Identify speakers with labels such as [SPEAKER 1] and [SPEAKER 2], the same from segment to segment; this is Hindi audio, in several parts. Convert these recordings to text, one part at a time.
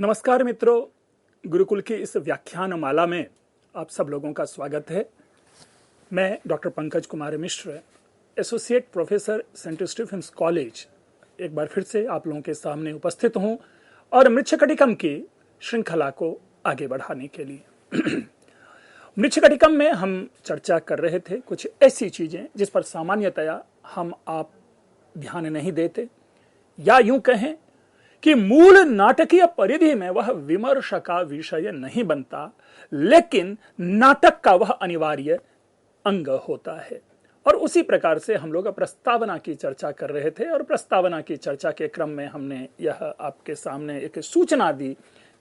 [SPEAKER 1] नमस्कार मित्रों, गुरुकुल की इस व्याख्यान माला में आप सब लोगों का स्वागत है। मैं doctor Pankaj Kumar Mishra, associate professor saint Stephen's college, एक बार फिर से आप लोगों के सामने उपस्थित हूं और मृच्छकटिकम की श्रृंखला को आगे बढ़ाने के लिए। मृच्छकटिकम में हम चर्चा कर रहे थे कुछ ऐसी चीजें जिस पर सामान्यतया हम आप ध्यान नहीं देते, या यूं कहें कि मूल नाटकीय परिधि में वह विमर्श का विषय नहीं बनता, लेकिन नाटक का वह अनिवार्य अंग होता है। और उसी प्रकार से हम लोग प्रस्तावना की चर्चा कर रहे थे और प्रस्तावना की चर्चा के क्रम में हमने यह आपके सामने एक सूचना दी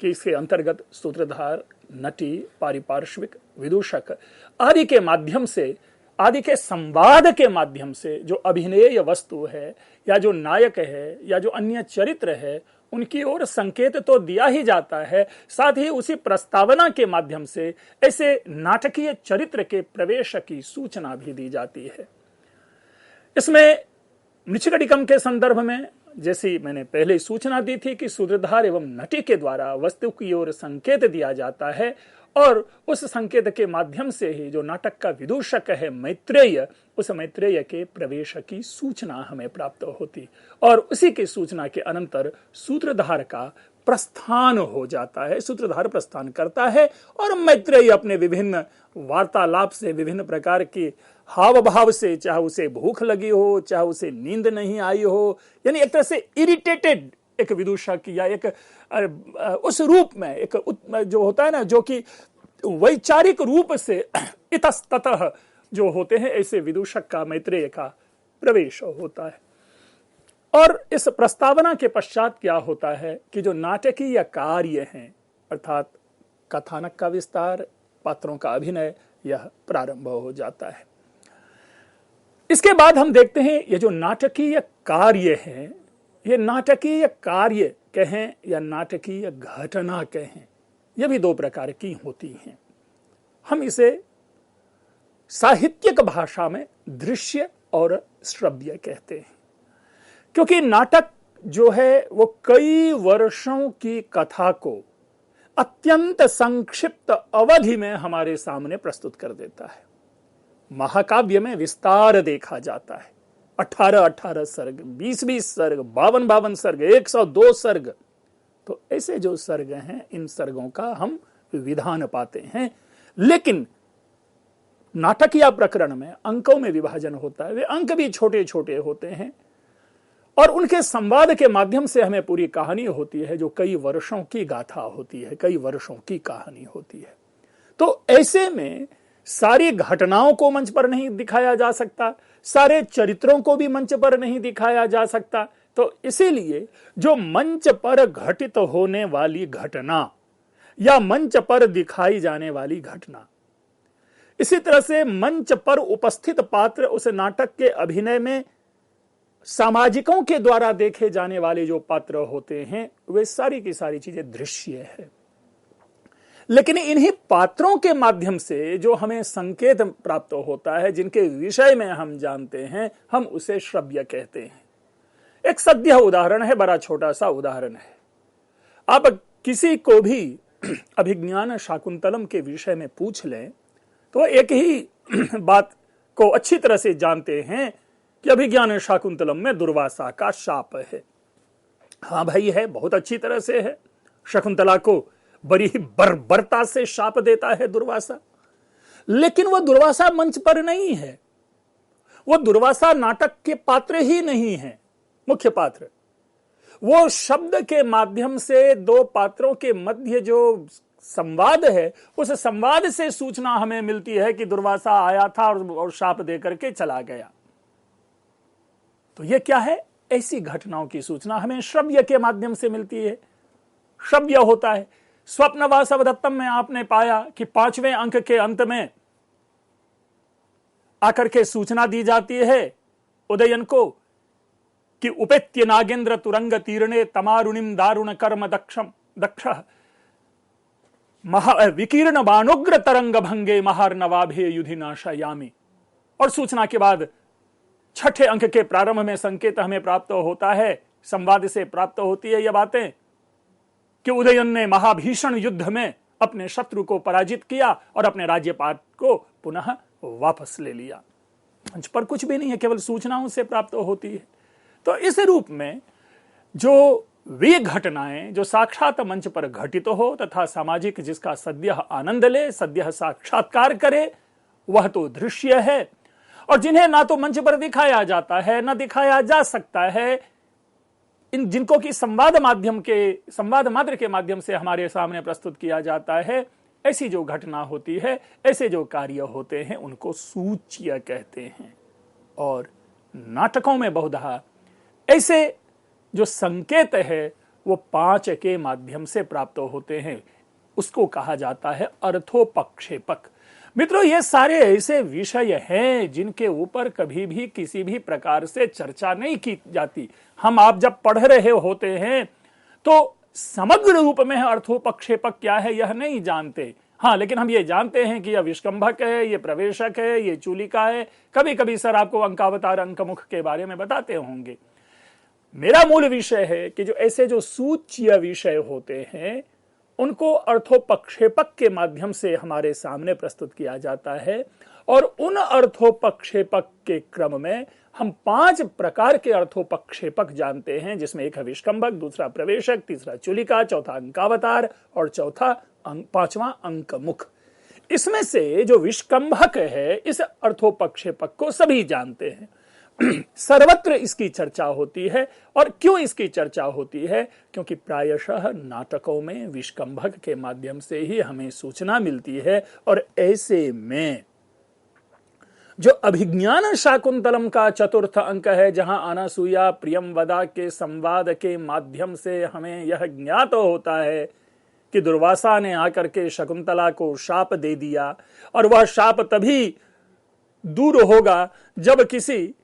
[SPEAKER 1] कि इसके अंतर्गत सूत्रधार, नटी, पारिपार्श्विक, विदूषक आदि के माध्यम से, आदि के संवाद के माध्यम से जो अभिनय वस्तु है या जो नायक है या जो अन्य चरित्र है उनकी ओर संकेत तो दिया ही जाता है, साथ ही उसी प्रस्तावना के माध्यम से ऐसे नाटकीय चरित्र के प्रवेश की सूचना भी दी जाती है। इसमें मृच्छकटिकम के संदर्भ में जैसी मैंने पहले सूचना दी थी कि सूत्रधार एवं नटी के द्वारा वस्तु की ओर संकेत दिया जाता है और उस संकेत के माध्यम से ही जो नाटक का विदूषक है मैत्रेय, उस मैत्रेय के प्रवेश की सूचना हमें प्राप्त होती और उसी की सूचना के अनंतर सूत्रधार का प्रस्थान हो जाता है। सूत्रधार प्रस्थान करता है और मैत्रेय अपने विभिन्न वार्तालाप से, विभिन्न प्रकार की हाव भाव से, चाहे उसे भूख लगी हो, चाहे उसे नींद नहीं आई हो, यानी एक तरह से इरिटेटेड एक विदूषक या एक उस रूप में एक जो होता है ना, जो कि वैचारिक रूप से इतस्ततः जो होते हैं, ऐसे विदूषक का मैत्रेय का प्रवेश होता है। और इस प्रस्तावना के पश्चात क्या होता है कि जो नाटकीय कार्य हैं, अर्थात कथानक का विस्तार, पात्रों का अभिनय, यह प्रारंभ हो जाता है। इसके बाद हम देखते हैं ये जो नाटकीय कार्य हैं, ये नाटकीय कार्य कहें या नाटकीय घटना कहें, यह भी दो प्रकार की होती हैं। हम इसे साहित्यिक भाषा में दृश्य और श्रव्य कहते हैं, क्योंकि नाटक जो है वो कई वर्षों की कथा को अत्यंत संक्षिप्त अवधि में हमारे सामने प्रस्तुत कर देता है। महाकाव्य में विस्तार देखा जाता है, 18-18 सर्ग, 20-20 सर्ग, 52-52 सर्ग, 102 सर्ग। तो ऐसे जो सर्ग हैं, इन सर्गों का हम विधान पाते हैं। लेकिन नाटक या प्रकरण में अंकों में विभाजन होता है, वे अंक भी छोटे छोटे होते हैं और उनके संवाद के माध्यम से हमें पूरी कहानी होती है, जो कई वर्षों की गाथा होती है, कई वर्षों की कहानी होती है। तो ऐसे में सारी घटनाओं को मंच पर नहीं दिखाया जा सकता, सारे चरित्रों को भी मंच पर नहीं दिखाया जा सकता। तो इसीलिए जो मंच पर घटित होने वाली घटना या मंच पर दिखाई जाने वाली घटना, इसी तरह से मंच पर उपस्थित पात्र उस नाटक के अभिनय में सामाजिकों के द्वारा देखे जाने वाले जो पात्र होते हैं, वे सारी की सारी चीजें दृश्य है। लेकिन इन्हीं पात्रों के माध्यम से जो हमें संकेत प्राप्त होता है, जिनके विषय में हम जानते हैं, हम उसे श्रव्य कहते हैं। एक सद्य उदाहरण है, बड़ा छोटा सा उदाहरण है। आप किसी को भी अभिज्ञान शाकुंतलम के विषय में पूछ लें तो एक ही बात को अच्छी तरह से जानते हैं कि अभिज्ञान शाकुंतलम में दुर्वासा का शाप है। हाँ भाई, है, बहुत अच्छी तरह से है। शकुंतला को बड़ी ही बर्बरता से शाप देता है दुर्वासा, लेकिन वह दुर्वासा मंच पर नहीं है, वह दुर्वासा नाटक के पात्र ही नहीं है, मुख्य पात्र। वो शब्द के माध्यम से दो पात्रों के मध्य जो संवाद है, उस संवाद से सूचना हमें मिलती है कि दुर्वासा आया था और शाप देकर के चला गया। तो यह क्या है? ऐसी घटनाओं की सूचना हमें श्रव्य के माध्यम से मिलती है। श्रव्य होता है। स्वप्न वासवदत्तम में आपने पाया कि 5वें अंक के अंत में आकर के सूचना दी जाती है उदयन को कि उपेत्य नागेंद्र तुरंग तीर्णे तमारुणिम दारुण कर्म दक्ष विकीर्ण बाणुग्र तरंग भंगे महार्नवाभे युधि नाशयामी। और सूचना के बाद 6ठे अंक के प्रारंभ में संकेत हमें प्राप्त होता है, संवाद से प्राप्त होती है यह बातें कि उदयन ने महाभीषण युद्ध में अपने शत्रु को पराजित किया और अपने राज्यपाट को पुनः वापस ले लिया। मंच पर कुछ भी नहीं है, केवल सूचनाओं से प्राप्त होती है। तो इस रूप में जो वे घटनाएं जो साक्षात मंच पर घटित हो तथा सामाजिक जिसका सद्य आनंद ले, सद्य साक्षात्कार करे, वह तो दृश्य है। और जिन्हें ना तो मंच पर दिखाया जाता है ना दिखाया जा सकता है, इन जिनको की संवाद मात्र के माध्यम से हमारे सामने प्रस्तुत किया जाता है, ऐसी जो घटना होती है, ऐसे जो कार्य होते हैं, उनको सूच्य कहते हैं। और नाटकों में बहुधा ऐसे जो संकेत है वो 5 के माध्यम से प्राप्त होते हैं, उसको कहा जाता है अर्थोपक्षेपक। मित्रों, ये सारे ऐसे विषय हैं जिनके ऊपर कभी भी किसी भी प्रकार से चर्चा नहीं की जाती। हम आप जब पढ़ रहे होते हैं तो समग्र रूप में अर्थोपक्षेपक क्या है यह नहीं जानते। हाँ, लेकिन हम ये जानते हैं कि यह विष्कंभक है, ये प्रवेशक है, ये चूलिका है। कभी कभी सर आपको अंकावतार अंकमुख के बारे में बताते होंगे। मेरा मूल विषय है कि जो ऐसे जो सूच्य विषय होते हैं उनको अर्थोपक्षेपक के माध्यम से हमारे सामने प्रस्तुत किया जाता है। और उन अर्थोपक्षेपक के क्रम में हम 5 प्रकार के अर्थोपक्षेपक जानते हैं, जिसमें एक है विष्कंभक, दूसरा प्रवेशक, तीसरा चूलिका, चौथा अंकावतार और चौथा 5वां अंकमुख। इसमें से जो विष्कंभक है, इस अर्थोपक्षेपक को सभी जानते हैं। सर्वत्र इसकी चर्चा होती है। और क्यों इसकी चर्चा होती है? क्योंकि प्रायशः नाटकों में विष्कंभक के माध्यम से ही हमें सूचना मिलती है। और ऐसे में जो अभिज्ञान शाकुंतलम का 4th अंक है, जहां अनासूया प्रियंवदा के संवाद के माध्यम से हमें यह ज्ञात होता है कि दुर्वासा ने आकर के शकुंतला को शाप दे दिया, और वह शाप तभी दूर होगा जब किसी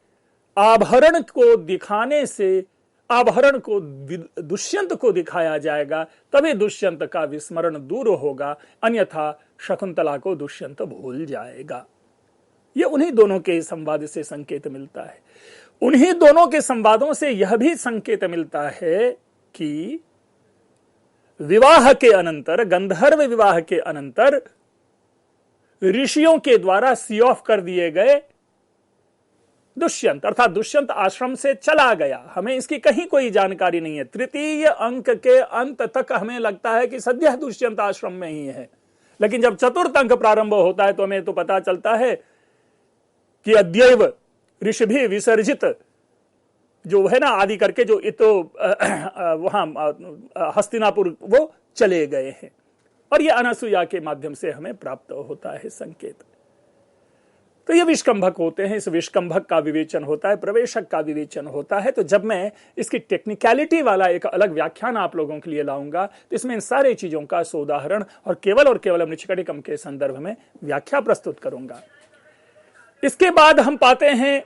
[SPEAKER 1] आभरण को दिखाने से आभरण को दुष्यंत को दिखाया जाएगा, तभी दुष्यंत का विस्मरण दूर होगा, अन्यथा शकुंतला को दुष्यंत भूल जाएगा। यह उन्हीं दोनों के संवाद से संकेत मिलता है। उन्हीं दोनों के संवादों से यह भी संकेत मिलता है कि विवाह के अनंतर, गंधर्व विवाह के अनंतर ऋषियों के द्वारा सी ऑफ कर दिए गए दुष्यंत, अर्थात दुष्यंत आश्रम से चला गया। हमें इसकी कहीं कोई जानकारी नहीं है। 3य अंक के अंत तक हमें लगता है कि सद्य दुष्यंत आश्रम में ही है, लेकिन जब 4th अंक प्रारंभ होता है तो हमें तो पता चलता है कि अद्यैव ऋषभि विसर्जित जो है ना आदि करके जो इतो वहां हस्तिनापुर वो चले गए हैं। और यह अनासूया के माध्यम से हमें प्राप्त होता है संकेत। तो ये विष्कंभक होते हैं। इस विष्कंभक का विवेचन होता है, प्रवेशक का विवेचन होता है। तो जब मैं इसकी टेक्निकलिटी वाला एक अलग व्याख्यान आप लोगों के लिए लाऊंगा तो इसमें इन सारे चीजों का सोदाहरण और केवल मृच्छकटिकम के संदर्भ में व्याख्या प्रस्तुत करूंगा। इसके बाद हम पाते हैं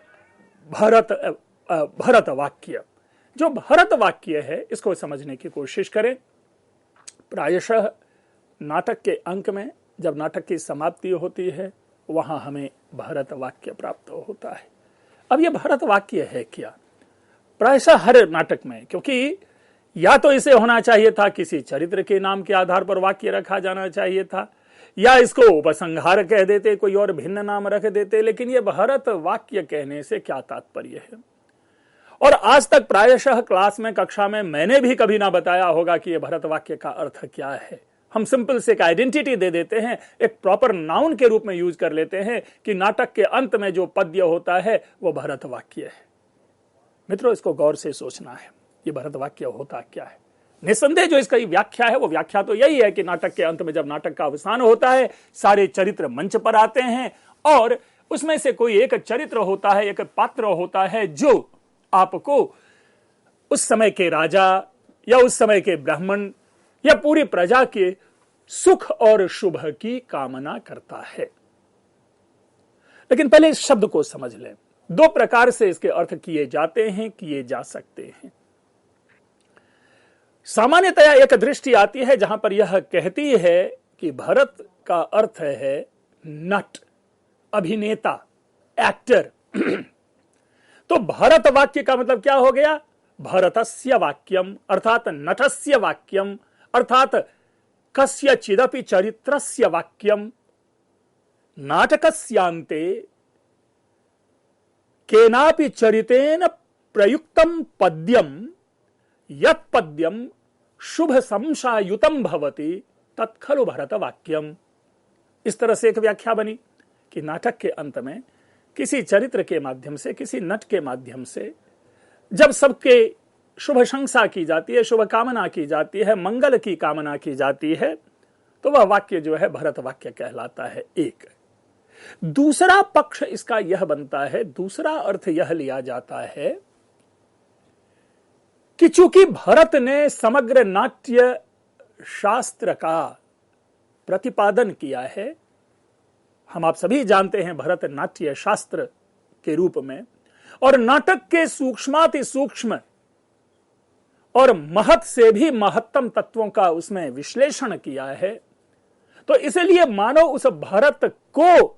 [SPEAKER 1] भरत वाक्य। जो भरत वाक्य है इसको समझने की कोशिश करें। प्रायशः नाटक के अंक में जब नाटक की समाप्ति होती है वहां हमें भरत वाक्य प्राप्त होता है। अब यह भरत वाक्य है क्या? प्रायशः हर नाटक में, क्योंकि या तो इसे होना चाहिए था किसी चरित्र के नाम के आधार पर वाक्य रखा जाना चाहिए था, या इसको उपसंहार कह देते, कोई और भिन्न नाम रख देते। लेकिन यह भरत वाक्य कहने से क्या तात्पर्य है? और आज तक प्रायशः क्लास में, कक्षा में मैंने भी कभी ना बताया होगा कि यह भरत वाक्य का अर्थ क्या है। हम सिंपल से एक आइडेंटिटी दे देते हैं, एक प्रॉपर नाउन के रूप में यूज कर लेते हैं कि नाटक के अंत में जो पद्य होता है वो भरत वाक्य है। मित्रों, इसको गौर से सोचना है, ये भरत वाक्य होता क्या है। निसंदेह जो इसका व्याख्या है वो व्याख्या तो यही है कि नाटक के अंत में जब नाटक का अवसान होता है, सारे चरित्र मंच पर आते हैं और उसमें से कोई एक चरित्र होता है, एक पात्र होता है जो आपको उस समय के राजा या उस समय के ब्राह्मण या पूरी प्रजा के सुख और शुभ की कामना करता है। लेकिन पहले इस शब्द को समझ लें। 2 प्रकार से इसके अर्थ किए जाते हैं, किए जा सकते हैं। सामान्यतया एक दृष्टि आती है जहां पर यह कहती है कि भरत का अर्थ है नट, अभिनेता, एक्टर। तो भरत वाक्य का मतलब क्या हो गया? भरतस्य वाक्यम अर्थात नटस्य वाक्यम अर्थात कस्यचिदपि चरित्रस्य वाक्यम नाटकस्यान्ते केनापि चरितेन प्रयुक्तं पद्यम यत् पद्यम शुभ संशयुतम भवति तत्खलु भरत वाक्यम। इस तरह से एक व्याख्या बनी कि नाटक के अंत में किसी चरित्र के माध्यम से, किसी नट के माध्यम से जब सबके शुभ शंसा की जाती है, शुभ कामना की जाती है, मंगल की कामना की जाती है, तो वह वाक्य जो है भरत वाक्य कहलाता है। एक दूसरा पक्ष इसका यह बनता है, दूसरा अर्थ यह लिया जाता है कि चूंकि भरत ने समग्र नाट्य शास्त्र का प्रतिपादन किया है, हम आप सभी जानते हैं भरत नाट्य शास्त्र के रूप में, और नाटक के सूक्ष्माति सूक्ष्म और महत से भी महत्तम तत्वों का उसमें विश्लेषण किया है, तो इसलिए मानो उस भरत को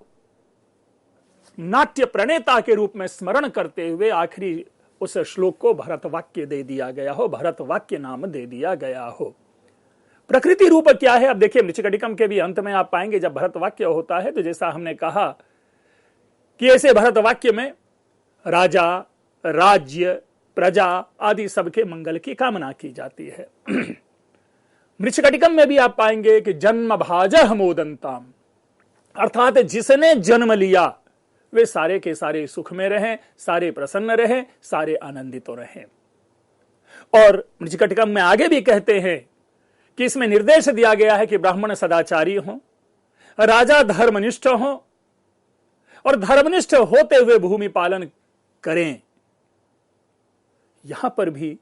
[SPEAKER 1] नाट्य प्रणेता के रूप में स्मरण करते हुए आखिरी उस श्लोक को भरत वाक्य दे दिया गया हो, भरत वाक्य नाम दे दिया गया हो। प्रकृति रूप क्या है? अब देखिए, मृच्छकटिकम के भी अंत में आप पाएंगे जब भरत वाक्य होता है तो जैसा हमने कहा कि ऐसे भरत वाक्य में राजा, राज्य, प्रजा आदि सबके मंगल की कामना की जाती है। मृच्छकटिकम में भी आप पाएंगे कि जन्म भाजः मोदंताम, अर्थात जिसने जन्म लिया वे सारे के सारे सुख में रहें, सारे प्रसन्न रहें, सारे आनंदित रहें। और मृच्छकटिकम में आगे भी कहते हैं कि इसमें निर्देश दिया गया है कि ब्राह्मण सदाचारी हों, राजा धर्मनिष्ठ हों, और धर्मनिष्ठ होते हुए भूमि पालन करें। यहां पर भी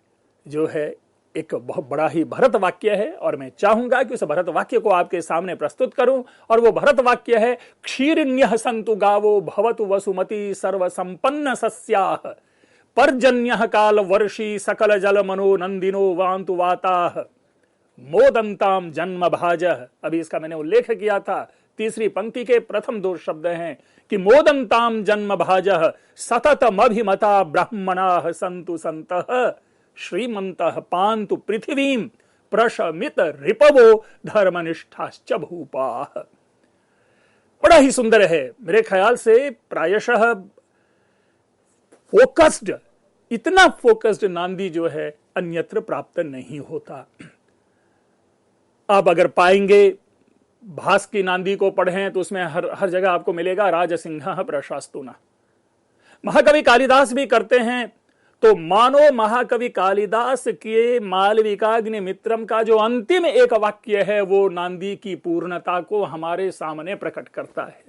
[SPEAKER 1] जो है एक बहुत बड़ा ही भरत वाक्य है, और मैं चाहूंगा कि उस भरत वाक्य को आपके सामने प्रस्तुत करूं। और वो भरत वाक्य है, क्षीरिण्यः सन्तु गावो भवतु वसुमती सर्व संपन्न सस्याः पर्जन्यः काल वर्षी सकल जल मनो नंदिनो वान्तु वाताः मोदंताम जन्म भाजः। अभी इसका मैंने उल्लेख किया था, तीसरी पंक्ति के प्रथम दो शब्द हैं कि मोदंताम जन्म भाजः सततमभिमता ब्राह्मणाः सन्तु सन्तः श्रीमन्तः पान्तु पृथिवीं प्रशमित रिपवो धर्मनिष्ठाश्च भूपाः। बड़ा ही सुंदर है। मेरे ख्याल से प्रायशः फोकस्ड, इतना फोकस्ड नांदी जो है अन्यत्र प्राप्त नहीं होता। आप अगर पाएंगे भास की नांदी को पढ़ें तो उसमें हर जगह आपको मिलेगा राजसिंह प्रशास्तुना। महाकवि कालिदास भी करते हैं, तो मानो महाकवि कालिदास के मालविकाग्नि मित्रम का जो अंतिम एक वाक्य है वो नांदी की पूर्णता को हमारे सामने प्रकट करता है।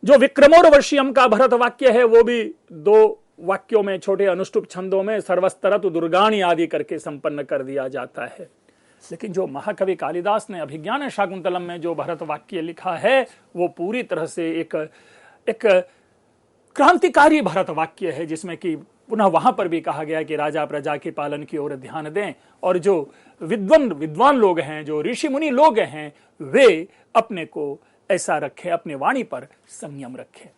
[SPEAKER 1] जो विक्रमोर्वशीयम का भरत वाक्य है वो भी दो वाक्यों में, छोटे अनुष्टुप छंदों में सर्वस्तरतु दुर्गाणि आदि करके संपन्न कर दिया जाता है। लेकिन जो महाकवि कालिदास ने अभिज्ञान शाकुंतलम में जो भरत वाक्य लिखा है वो पूरी तरह से एक क्रांतिकारी भरत वाक्य है, जिसमें कि पुनः वहां पर भी कहा गया कि राजा प्रजा के पालन की ओर ध्यान दें, और जो विद्वान लोग हैं, जो ऋषि मुनि लोग हैं, वे अपने को ऐसा रखें, अपने वाणी पर संयम रखें।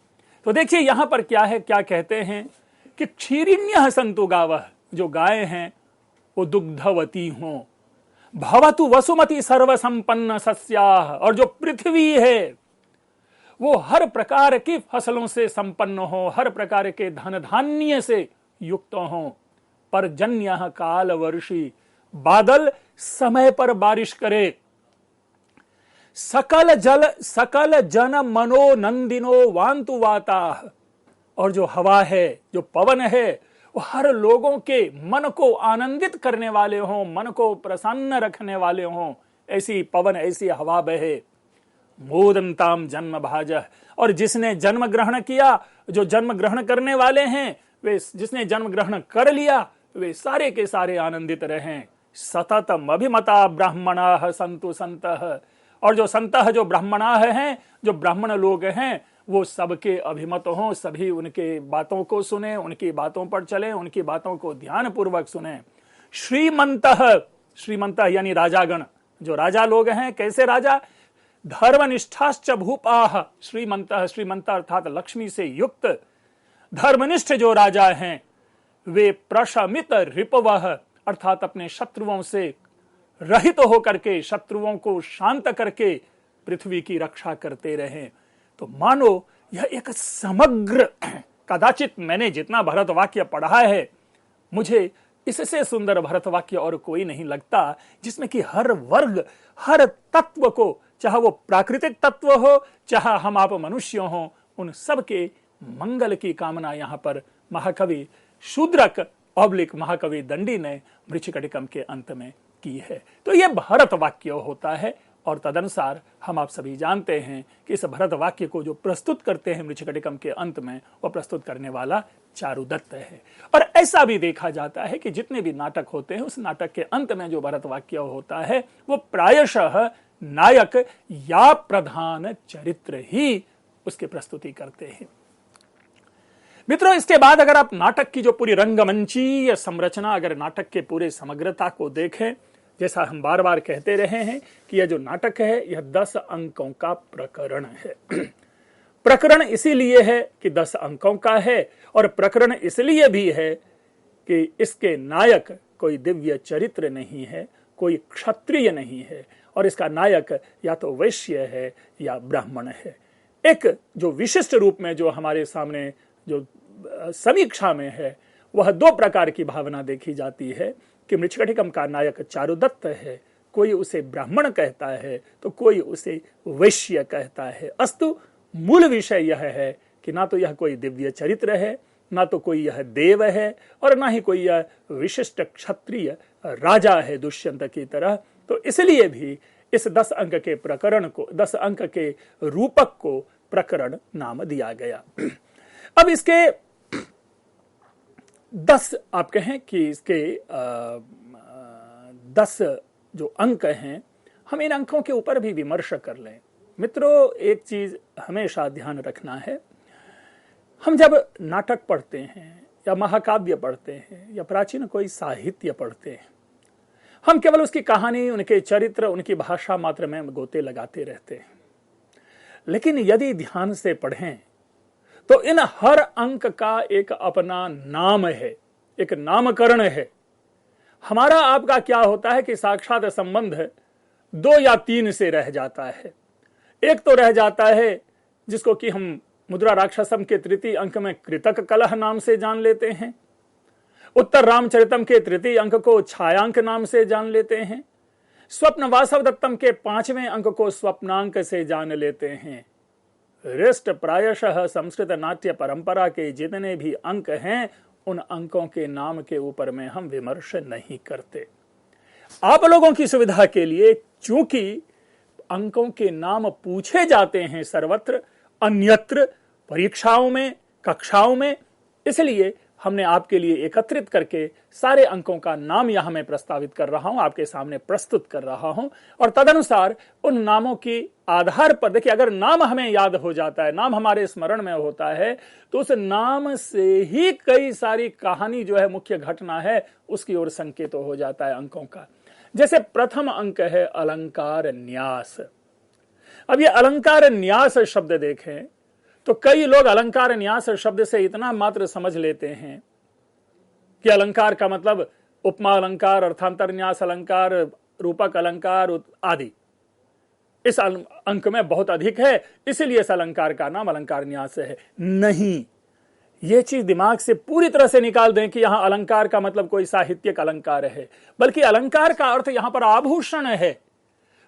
[SPEAKER 1] तो देखिए यहां पर क्या है, क्या कहते हैं कि क्षीरिण्यः सन्तु गावः, जो गायें हैं वो दुग्धवती हों, भवतु वसुमती सर्व संपन्न सस्याः, और जो पृथ्वी है वो हर प्रकार की फसलों से संपन्न हो, हर प्रकार के धन धान्य से युक्त हो। पर्जन्यः काल वर्षी, बादल समय पर बारिश करे, सकल जन मनो नंदिनो वान्तु वाताः, और जो हवा है, जो पवन है, वो हर लोगों के मन को आनंदित करने वाले हों, मन को प्रसन्न रखने वाले हों, ऐसी पवन, ऐसी हवा बहे। मोदंताम जन्म भाजः, और जिसने जन्म ग्रहण किया, जो जन्म ग्रहण करने वाले हैं वे, जिसने जन्म ग्रहण कर लिया वे सारे के सारे आनंदित रहें। सततम अभिमता ब्राह्मणाः सन्तु सन्तः, और जो संतः, जो ब्राह्मणाः हैं, जो ब्राह्मण लोग हैं, वो सबके अभिमत हों, सभी उनके बातों को सुने, उनकी बातों पर चले, उनकी बातों को ध्यान पूर्वक सुने। श्रीमंतः यानी राजागण, जो राजा लोग हैं, कैसे राजा? धर्मनिष्ठाश्च भूपाः, श्रीमंत अर्थात लक्ष्मी से युक्त धर्मनिष्ठ जो राजा हैं वे प्रशमित रिपवः, अर्थात अपने शत्रुओं से रहित होकर के शत्रुओं को शांत करके पृथ्वी की रक्षा करते रहें। तो मानो यह एक समग्र, कदाचित मैंने जितना भरत वाक्य पढ़ा है, मुझे इससे सुंदर भरत वाक्य और कोई नहीं लगता, जिसमें कि हर वर्ग, हर तत्व को, चाहे वो प्राकृतिक तत्व हो, चाहे हम आप मनुष्य हो, उन सब के मंगल की कामना यहां पर महाकवि शूद्रक ऑब्लिक महाकवि दंडी ने मृच्छकटिकम के अंत में की है। तो यह भरत वाक्य होता है, और तदनुसार हम आप सभी जानते हैं कि इस भरत वाक्य को जो प्रस्तुत करते हैं मृच्छकटिकम के अंत में, वह प्रस्तुत करने वाला चारुदत्त है। और ऐसा भी देखा जाता है कि जितने भी नाटक होते हैं, उस नाटक के अंत में जो भरत वाक्य होता है, वो प्रायशः नायक या प्रधान चरित्र ही उसकी प्रस्तुति करते हैं। मित्रों, इसके बाद अगर आप नाटक की जो पूरी रंगमंचीय संरचना, अगर नाटक के पूरे समग्रता को देखें, जैसा हम बार बार कहते रहे हैं कि यह जो नाटक है, यह 10 अंकों का प्रकरण है। प्रकरण इसीलिए है कि 10 अंकों का है, और प्रकरण इसलिए भी है कि इसके नायक कोई दिव्य चरित्र नहीं है, कोई क्षत्रिय नहीं है, और इसका नायक या तो वैश्य है या ब्राह्मण है। एक जो विशिष्ट रूप में जो हमारे सामने जो समीक्षा में है, वह 2 प्रकार की भावना देखी जाती है कि मृच्छकटिकम का नायक चारुदत्त है। कोई उसे ब्राह्मण कहता है तो कोई उसे वैश्य कहता है। अस्तु, मूल विषय यह है कि ना तो यह कोई दिव्य चरित्र है, ना तो कोई यह देव है, और ना ही कोई यह विशिष्ट क्षत्रिय राजा है दुष्यंत की तरह। तो इसलिए भी इस 10 अंक के प्रकरण को, 10 अंक के रूपक को प्रकरण नाम दिया गया। अब इसके 10 आप कहें कि इसके 10 जो अंक हैं, हम इन अंकों के ऊपर भी विमर्श कर लें। मित्रों, एक चीज हमेशा ध्यान रखना है, हम जब नाटक पढ़ते हैं या महाकाव्य पढ़ते हैं या प्राचीन कोई साहित्य पढ़ते हैं, हम केवल उसकी कहानी, उनके चरित्र, उनकी भाषा मात्र में गोते लगाते रहते हैं। लेकिन यदि ध्यान से पढ़ें तो इन हर अंक का एक अपना नाम है, एक नामकरण है। हमारा आपका क्या होता है कि साक्षात संबंध 2 या 3 से रह जाता है। एक तो रह जाता है जिसको कि हम मुद्रा राक्षसम के 3 अंक में कृतक कलह नाम से जान लेते हैं, उत्तर रामचरितम के 3 अंक को छायांक नाम से जान लेते हैं, स्वप्न वासव दत्तम के 5वें अंक को स्वप्नांक से जान लेते हैं। रेस्ट प्रायशः संस्कृत नाट्य परंपरा के जितने भी अंक हैं, उन अंकों के नाम के ऊपर में हम विमर्श नहीं करते। आप लोगों की सुविधा के लिए, चूंकि अंकों के नाम पूछे जाते हैं सर्वत्र, अन्यत्र, परीक्षाओं में, कक्षाओं में, इसलिए हमने आपके लिए एकत्रित करके सारे अंकों का नाम यहां मैं प्रस्तावित कर रहा हूं, आपके सामने प्रस्तुत कर रहा हूं। और तदनुसार उन नामों के आधार पर, देखिए, अगर नाम हमें याद हो जाता है, नाम हमारे स्मरण में होता है, तो उस नाम से ही कई सारी कहानी जो है, मुख्य घटना है, उसकी ओर संकेत हो जाता है अंकों का। जैसे प्रथम अंक है अलंकार न्यास। अब ये अलंकार न्यास शब्द देखें तो कई लोग अलंकार न्यास शब्द से इतना मात्र समझ लेते हैं कि अलंकार का मतलब उपमा अलंकार, अर्थांतर न्यास अलंकार, रूपक अलंकार आदि इस अंक में बहुत अधिक है, इसलिए इस अलंकार का नाम अलंकार न्यास है। नहीं, यह चीज दिमाग से पूरी तरह से निकाल दें कि यहां अलंकार का मतलब कोई साहित्यिक अलंकार है, बल्कि अलंकार का अर्थ यहां पर आभूषण है।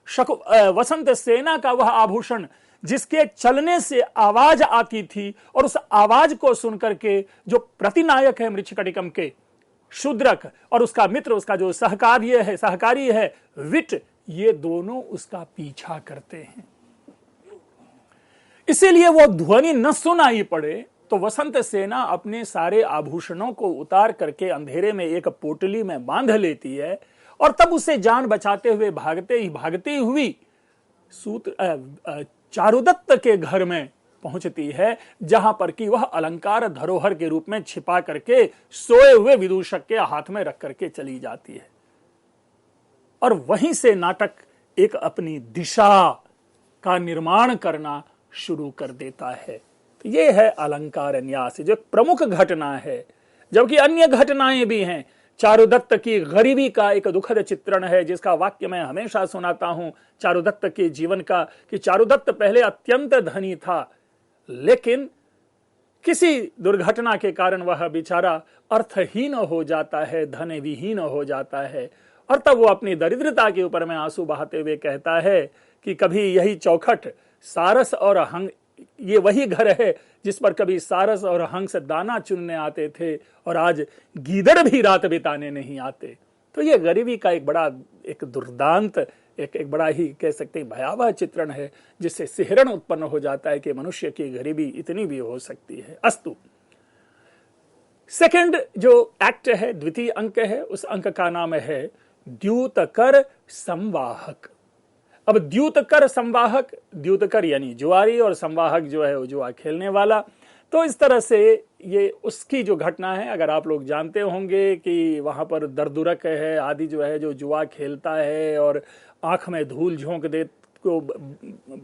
[SPEAKER 1] वसंत सेना का वह आभूषण जिसके चलने से आवाज आती थी, और उस आवाज को सुनकर के जो प्रतिनायक है मृच्छकटिकम के, शूद्रक, और उसका मित्र, उसका जो सहकारी है विट, ये दोनों उसका पीछा करते हैं। इसीलिए वो ध्वनि न सुनाई पड़े तो वसंत सेना अपने सारे आभूषणों को उतार करके अंधेरे में एक पोटली में बांध लेती है, और तब उसे जान बचाते हुए भागती हुई चारुदत्त के घर में पहुंचती है, जहां पर कि वह अलंकार धरोहर के रूप में छिपा करके सोए हुए विदूषक के हाथ में रख करके चली जाती है। और वहीं से नाटक एक अपनी दिशा का निर्माण करना शुरू कर देता है। तो यह है अलंकार न्यास, जो प्रमुख घटना है, जबकि अन्य घटनाएं भी हैं। चारुदत्त की गरीबी का एक दुखद चित्रण है, जिसका वाक्य मैं हमेशा सुनाता हूं चारुदत्त के जीवन का, कि चारुदत्त पहले अत्यंत धनी था, लेकिन किसी दुर्घटना के कारण वह बेचारा अर्थहीन हो जाता है, धन विहीन हो जाता है, और तब वो अपनी दरिद्रता के ऊपर में आंसू बहाते हुए कहता है कि कभी यही चौखट सारस और हंस, ये वही घर है जिस पर कभी सारस और हंस दाना चुनने आते थे, और आज गीदड़ भी रात बिताने नहीं आते। तो ये गरीबी का एक बड़ा एक दुर्दांत, एक बड़ा ही कह सकते हैं भयावह चित्रण है, जिससे सिहरण उत्पन्न हो जाता है कि मनुष्य की गरीबी इतनी भी हो सकती है। अस्तु, सेकंड जो एक्ट है, द्वितीय अंक है, उस अंक का नाम है द्यूतकर संवाहक। अब द्यूतकर संवाहक, द्यूतकर यानी जुआरी और संवाहक जो है वो जुआ खेलने वाला। तो इस तरह से ये उसकी जो घटना है, अगर आप लोग जानते होंगे कि वहां पर दरदुरक है आदि जो है, जो जुआ खेलता है और आंख में धूल झोंक दे को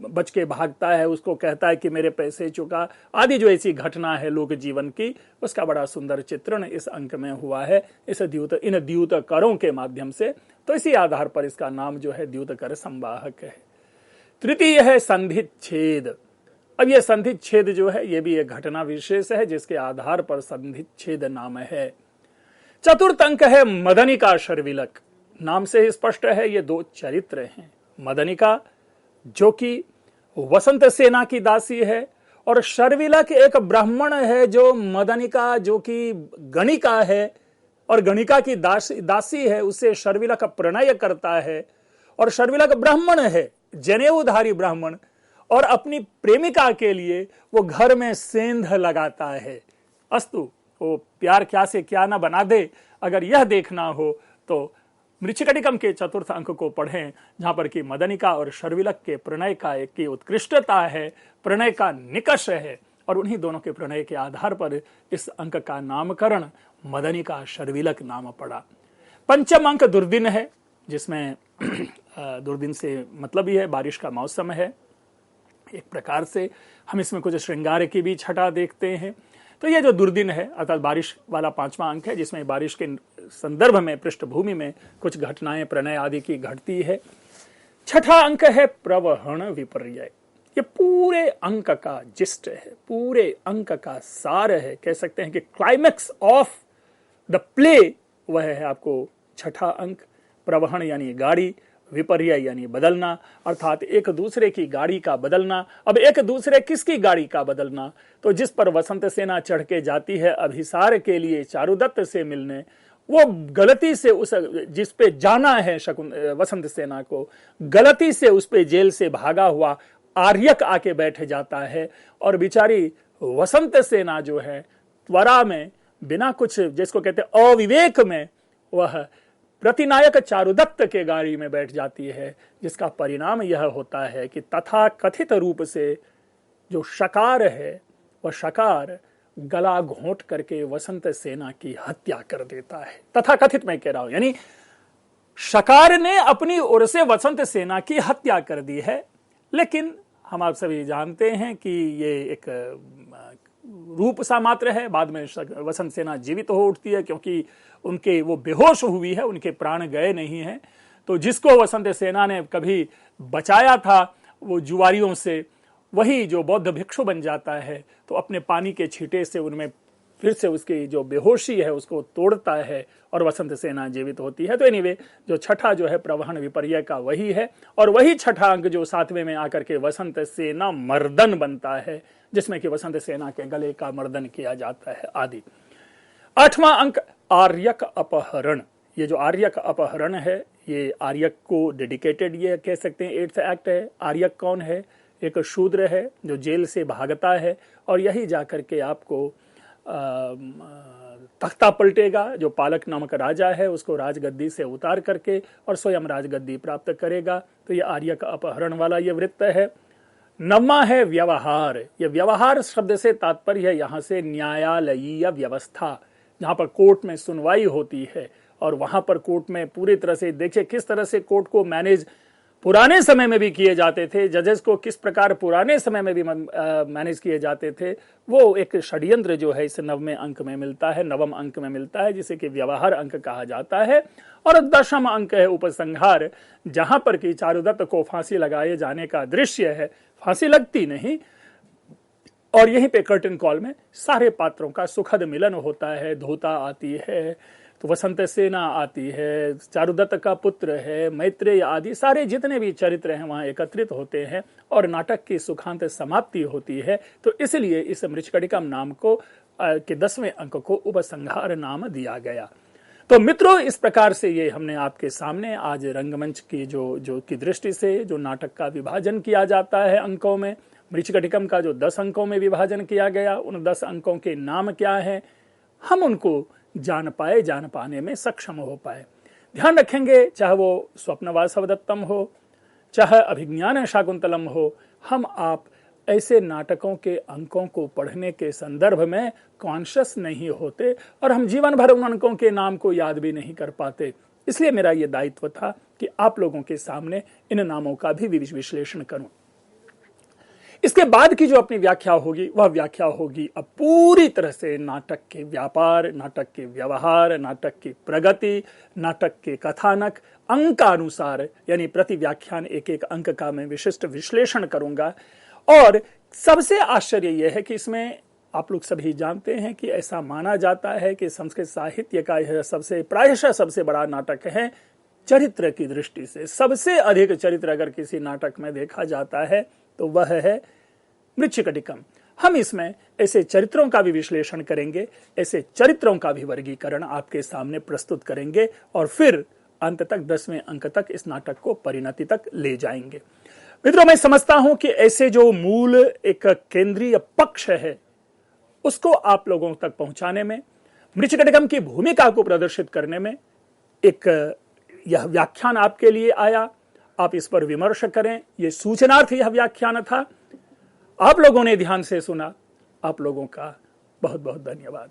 [SPEAKER 1] बच के भागता है, उसको कहता है कि मेरे पैसे चुका, आदि जो ऐसी घटना है लोक जीवन की, उसका बड़ा सुंदर चित्रण इस अंक में हुआ है इन द्यूतकरों के माध्यम से। तो इसी आधार पर इसका नाम जो है द्यूतकर संवाहक है। तृतीय है संधिच्छेद। अब यह संधिच्छेद जो है ये भी एक घटना विशेष है, जिसके आधार पर संधिच्छेद नाम है। चतुर्थ अंक है मदनिका शर्विलक। नाम से ही स्पष्ट है ये दो चरित्र हैं। मदनिका जो कि वसंत सेना की दासी है, और शर्विलक एक ब्राह्मण है जो मदनिका जो कि गणिका है और गणिका की दासी है, उससे शर्विलक प्रणय करता है। और शर्विलक ब्राह्मण है, जनेऊधारी ब्राह्मण, और अपनी प्रेमिका के लिए वो घर में सेंध लगाता है। अस्तु, वो प्यार क्या से क्या ना बना दे, अगर यह देखना हो तो मृच्छकटिकम के चतुर्थ अंक को पढ़ें, जहां पर कि मदनिका और शर्विलक के प्रणय का एक की उत्कृष्टता है, प्रणय का निकष है, और उन्हीं दोनों के प्रणय के आधार पर इस अंक का नामकरण मदनिका शर्विलक नाम पड़ा। पंचम अंक दुर्दिन है, जिसमें दुर्दिन से मतलब ही है बारिश का मौसम है। एक प्रकार से हम इसमें कुछ श्रृंगार की भी छटा देखते हैं। तो ये जो दुर्दिन है अर्थात बारिश वाला पांचवा अंक है, जिसमें बारिश के संदर्भ में पृष्ठभूमि में कुछ घटनाएं प्रणय आदि की घटती है। छठा अंक है प्रवहण विपर्यय। ये पूरे अंक का जिस्ट है, पूरे अंक का सार है, कह सकते हैं कि क्लाइमैक्स ऑफ द प्ले वह है आपको छठा अंक। प्रवहण यानी गाड़ी, विपर्य यानी बदलना, अर्थात एक दूसरे की गाड़ी का बदलना। अब एक दूसरे किसकी गाड़ी का बदलना? तो जिस पर वसंत सेना चढ़ के जाती है अभिसार के लिए चारुदत्त से मिलने, वो गलती से उस जिस पे जाना है वसंत सेना को, गलती से उस पे जेल से भागा हुआ आर्यक आके बैठ जाता है, और बेचारी वसंत सेना जो है त्वरा में बिना कुछ जिसको कहते अविवेक में वह प्रतिनायक चारुदत्त के गाड़ी में बैठ जाती है, जिसका परिणाम यह होता है कि तथा कथित रूप से जो शकार है वह शकार गला घोंट करके वसंत सेना की हत्या कर देता है। तथा कथित मैं कह रहा हूं, यानी शकार ने अपनी ओर से वसंत सेना की हत्या कर दी है। लेकिन हम आप सभी जानते हैं कि ये एक रूप सा मात्र है। बाद में वसंत सेना जीवित हो उठती है, क्योंकि उनके वो बेहोश हुई है, उनके प्राण गए नहीं हैं। तो जिसको वसंत सेना ने कभी बचाया था वो जुआरियों से, वही जो बौद्ध भिक्षु बन जाता है, तो अपने पानी के छींटे से उनमें फिर से उसकी जो बेहोशी है उसको तोड़ता है और वसंत सेना जीवित होती है। तो एनीवे जो छठा जो है प्रवहण विपर्य का वही है, और वही छठा अंक जो सातवें में आकर के वसंत सेना मर्दन बनता है, जिसमें कि वसंत सेना के गले का मर्दन किया जाता है आदि। आठवां अंक आर्यक अपहरण। ये जो आर्यक अपहरण है ये आर्यक को डेडिकेटेड ये कह सकते हैं एट्थ एक्ट है। आर्यक कौन है? एक शूद्र है जो जेल से भागता है, और यही जाकर के आपको तख्ता पलटेगा। जो पालक नामक राजा है उसको राजगद्दी से उतार करके और स्वयं राजगद्दी प्राप्त करेगा। तो ये आर्यक अपहरण वाला ये वृत्त है। नवमा है व्यवहार। ये व्यवहार शब्द से तात्पर्य है यहाँ से न्यायालयीय व्यवस्था, जहाँ पर कोर्ट में सुनवाई होती है, और वहां पर कोर्ट में पूरी तरह से देखिए किस तरह से कोर्ट को मैनेज पुराने समय में भी किए जाते थे, जजेस को किस प्रकार पुराने समय में भी मैनेज किए जाते थे, वो एक षड्यंत्र जो है इस नववें अंक में मिलता है, नवम अंक में मिलता है, जिसे कि व्यवहार अंक कहा जाता है। और 10वां अंक है उपसंहार, जहां पर कि चारुदत्त को फांसी लगाए जाने का दृश्य है। फांसी लगती नहीं, और यहीं पे कर्टन कॉल में सारे पात्रों का सुखद मिलन होता है। धोता आती है, तो वसंत सेना आती है, चारुदत्त का पुत्र है, मैत्रेय आदि सारे जितने भी चरित्र हैं वहां एकत्रित होते हैं और नाटक की सुखांत समाप्ति होती है। तो इसलिए इस मृच्छकटिकम नाम को के 10वें अंक को उपसंहार नाम दिया गया। तो मित्रों, इस प्रकार से ये हमने आपके सामने आज रंगमंच की जो की दृष्टि से जो नाटक का विभाजन किया जाता है अंकों में, मृच्छकटिकम का जो 10 अंकों में विभाजन किया गया, उन 10 अंकों के नाम क्या हैं, हम उनको जान पाने में सक्षम हो पाए। ध्यान रखेंगे, चाहे वो स्वप्नवासवदत्तम हो, चाहे अभिज्ञान शाकुंतलम हो, हम आप ऐसे नाटकों के अंकों को पढ़ने के संदर्भ में कॉन्शियस नहीं होते और हम जीवन भर उन अंकों के नाम को याद भी नहीं कर पाते। इसलिए मेरा यह दायित्व था कि आप लोगों के सामने इन नामों का भी विश्लेषण करूं। इसके बाद की जो अपनी व्याख्या होगी वह व्याख्या होगी अब पूरी तरह से नाटक के व्यापार, नाटक के व्यवहार, नाटक की प्रगति, नाटक के कथानक अंकानुसार, यानी प्रति व्याख्यान एक एक अंक का मैं विशिष्ट विश्लेषण करूंगा। और सबसे आश्चर्य यह है कि इसमें आप लोग सभी जानते हैं कि ऐसा माना जाता है कि संस्कृत साहित्य का यह प्रायशः सबसे बड़ा नाटक है। चरित्र की दृष्टि से सबसे अधिक चरित्र अगर किसी नाटक में देखा जाता है तो वह है मृच्छकटिकम। हम इसमें ऐसे चरित्रों का भी विश्लेषण करेंगे, ऐसे चरित्रों का भी वर्गीकरण आपके सामने प्रस्तुत करेंगे और फिर अंत तक 10वें अंक तक इस नाटक को परिणति तक ले जाएंगे। मित्रों, मैं समझता हूं कि ऐसे जो मूल एक केंद्रीय पक्ष है उसको आप लोगों तक पहुंचाने में, मृच्छकटिकम की भूमिका को प्रदर्शित करने में एक यह व्याख्यान आपके लिए आया। आप इस पर विमर्श करें, यह सूचनार्थ यह व्याख्यान था। आप लोगों ने ध्यान से सुना, आप लोगों का बहुत बहुत धन्यवाद।